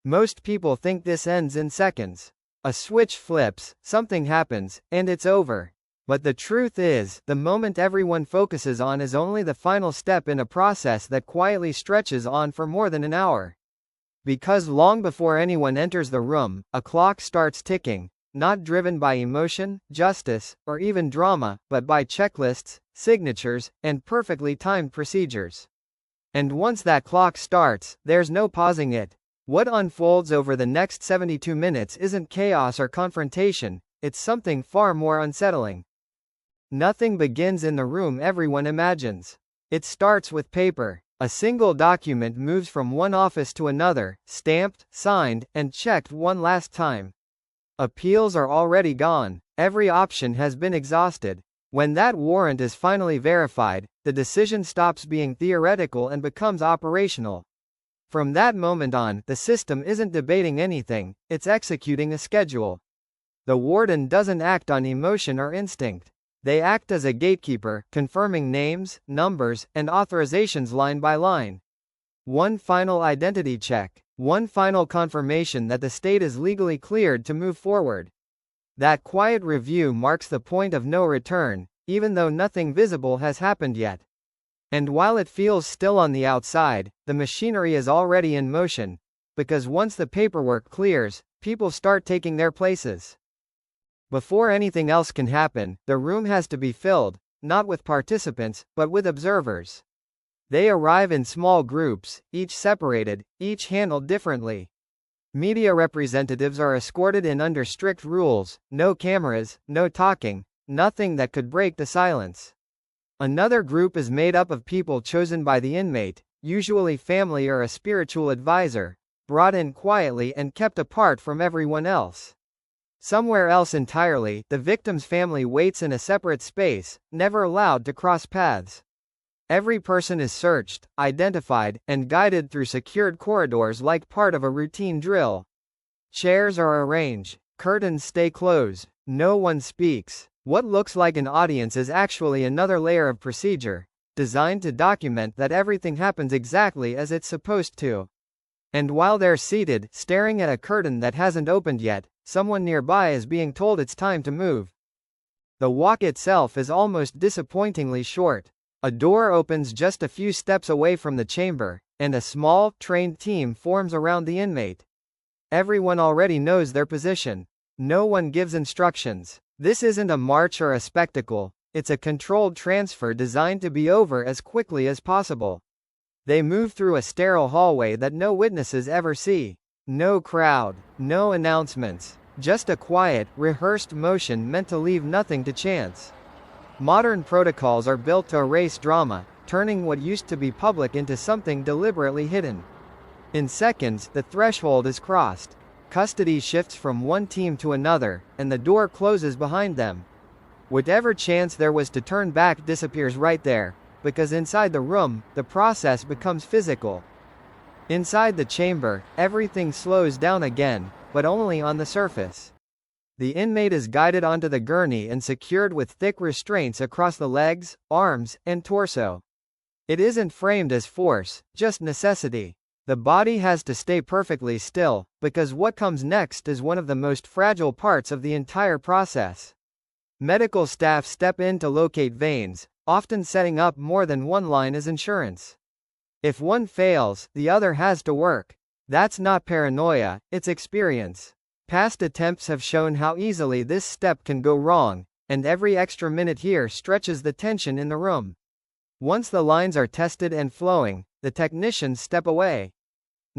Most people think this ends in seconds. A switch flips, something happens, and it's over. But the truth is, the moment everyone focuses on is only the final step in a process that quietly stretches on for more than an hour. Because long before anyone enters the room, a clock starts ticking, not driven by emotion, justice, or even drama, but by checklists, signatures, and perfectly timed procedures. And once that clock starts, there's no pausing it. What unfolds over the next 72 minutes isn't chaos or confrontation, it's something far more unsettling. Nothing begins in the room everyone imagines. It starts with paper. A single document moves from one office to another, stamped, signed, and checked one last time. Appeals are already gone. Every option has been exhausted. When that warrant is finally verified, the decision stops being theoretical and becomes operational. From that moment on, the system isn't debating anything, it's executing a schedule. The warden doesn't act on emotion or instinct. They act as a gatekeeper, confirming names, numbers, and authorizations line by line. One final identity check. One final confirmation that the state is legally cleared to move forward. That quiet review marks the point of no return, even though nothing visible has happened yet. And while it feels still on the outside, the machinery is already in motion, because once the paperwork clears, people start taking their places. Before anything else can happen, the room has to be filled, not with participants, but with observers. They arrive in small groups, each separated, each handled differently. Media representatives are escorted in under strict rules, no cameras, no talking, nothing that could break the silence. Another group is made up of people chosen by the inmate, usually family or a spiritual advisor, brought in quietly and kept apart from everyone else. Somewhere else entirely, the victim's family waits in a separate space, never allowed to cross paths. Every person is searched, identified, and guided through secured corridors like part of a routine drill. Chairs are arranged, curtains stay closed, no one speaks. What looks like an audience is actually another layer of procedure, designed to document that everything happens exactly as it's supposed to. And while they're seated, staring at a curtain that hasn't opened yet, someone nearby is being told it's time to move. The walk itself is almost disappointingly short. A door opens just a few steps away from the chamber, and a small, trained team forms around the inmate. Everyone already knows their position. No one gives instructions. This isn't a march or a spectacle, it's a controlled transfer designed to be over as quickly as possible. They move through a sterile hallway that no witnesses ever see. No crowd, no announcements, just a quiet, rehearsed motion meant to leave nothing to chance. Modern protocols are built to erase drama, turning what used to be public into something deliberately hidden. In seconds, the threshold is crossed. Custody shifts from one team to another, and the door closes behind them. Whatever chance there was to turn back disappears right there, because inside the room, the process becomes physical. Inside the chamber, everything slows down again, but only on the surface. The inmate is guided onto the gurney and secured with thick restraints across the legs, arms, and torso. It isn't framed as force, just necessity. The body has to stay perfectly still, because what comes next is one of the most fragile parts of the entire process. Medical staff step in to locate veins, often setting up more than one line as insurance. If one fails, the other has to work. That's not paranoia, it's experience. Past attempts have shown how easily this step can go wrong, and every extra minute here stretches the tension in the room. Once the lines are tested and flowing, the technicians step away.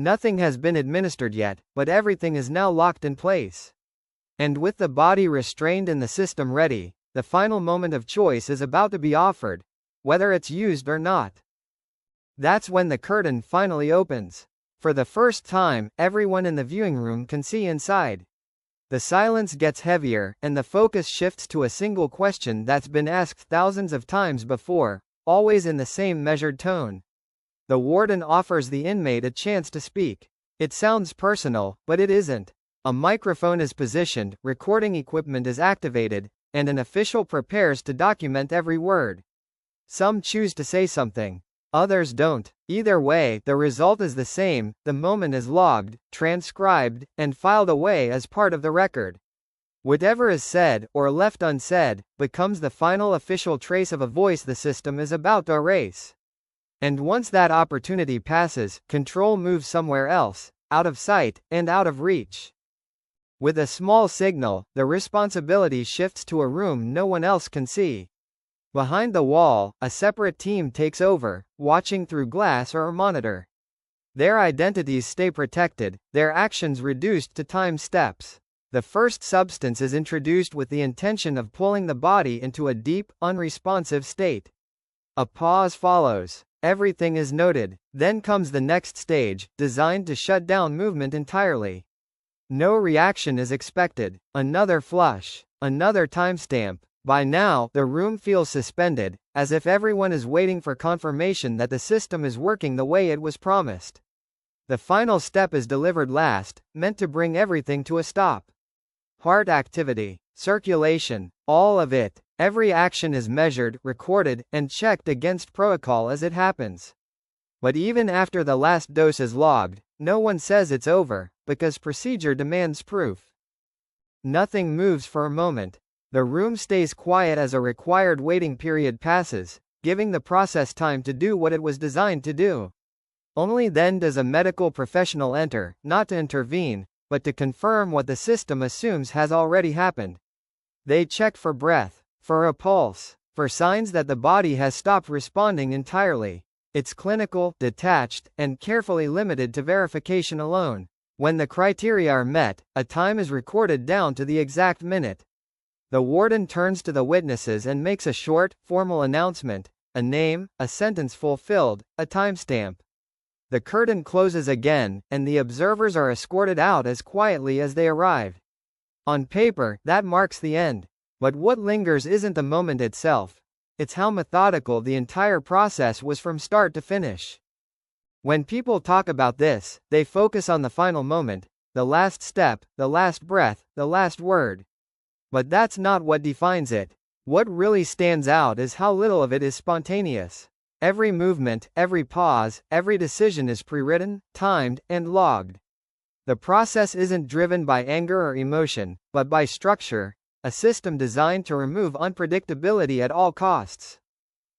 Nothing has been administered yet, but everything is now locked in place. And with the body restrained and the system ready, the final moment of choice is about to be offered, whether it's used or not. That's when the curtain finally opens. For the first time, everyone in the viewing room can see inside. The silence gets heavier, and the focus shifts to a single question that's been asked thousands of times before, always in the same measured tone. The warden offers the inmate a chance to speak. It sounds personal, but it isn't. A microphone is positioned, recording equipment is activated, and an official prepares to document every word. Some choose to say something. Others don't. Either way, the result is the same: the moment is logged, transcribed, and filed away as part of the record. Whatever is said, or left unsaid, becomes the final official trace of a voice the system is about to erase. And once that opportunity passes, control moves somewhere else, out of sight, and out of reach. With a small signal, the responsibility shifts to a room no one else can see. Behind the wall, a separate team takes over, watching through glass or a monitor. Their identities stay protected, their actions reduced to time steps. The first substance is introduced with the intention of pulling the body into a deep, unresponsive state. A pause follows. Everything is noted. Then comes the next stage, designed to shut down movement entirely. No reaction is expected. Another flush. Another timestamp. By now, the room feels suspended, as if everyone is waiting for confirmation that the system is working the way it was promised. The final step is delivered last, meant to bring everything to a stop. Heart activity, circulation, all of it. Every action is measured, recorded, and checked against protocol as it happens. But even after the last dose is logged, no one says it's over, because procedure demands proof. Nothing moves for a moment. The room stays quiet as a required waiting period passes, giving the process time to do what it was designed to do. Only then does a medical professional enter, not to intervene, but to confirm what the system assumes has already happened. They check for breath, for a pulse, for signs that the body has stopped responding entirely. It's clinical, detached, and carefully limited to verification alone. When the criteria are met, a time is recorded down to the exact minute. The warden turns to the witnesses and makes a short, formal announcement: a name, a sentence fulfilled, a timestamp. The curtain closes again, and the observers are escorted out as quietly as they arrived. On paper, that marks the end. But what lingers isn't the moment itself. It's how methodical the entire process was from start to finish. When people talk about this, they focus on the final moment, the last step, the last breath, the last word. But that's not what defines it. What really stands out is how little of it is spontaneous. Every movement, every pause, every decision is pre-written, timed, and logged. The process isn't driven by anger or emotion, but by structure, a system designed to remove unpredictability at all costs.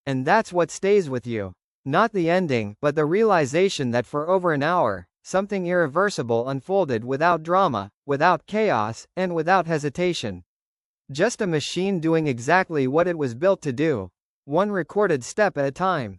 And that's what stays with you. Not the ending, but the realization that for over an hour, something irreversible unfolded without drama, without chaos, and without hesitation. Just a machine doing exactly what it was built to do, one recorded step at a time.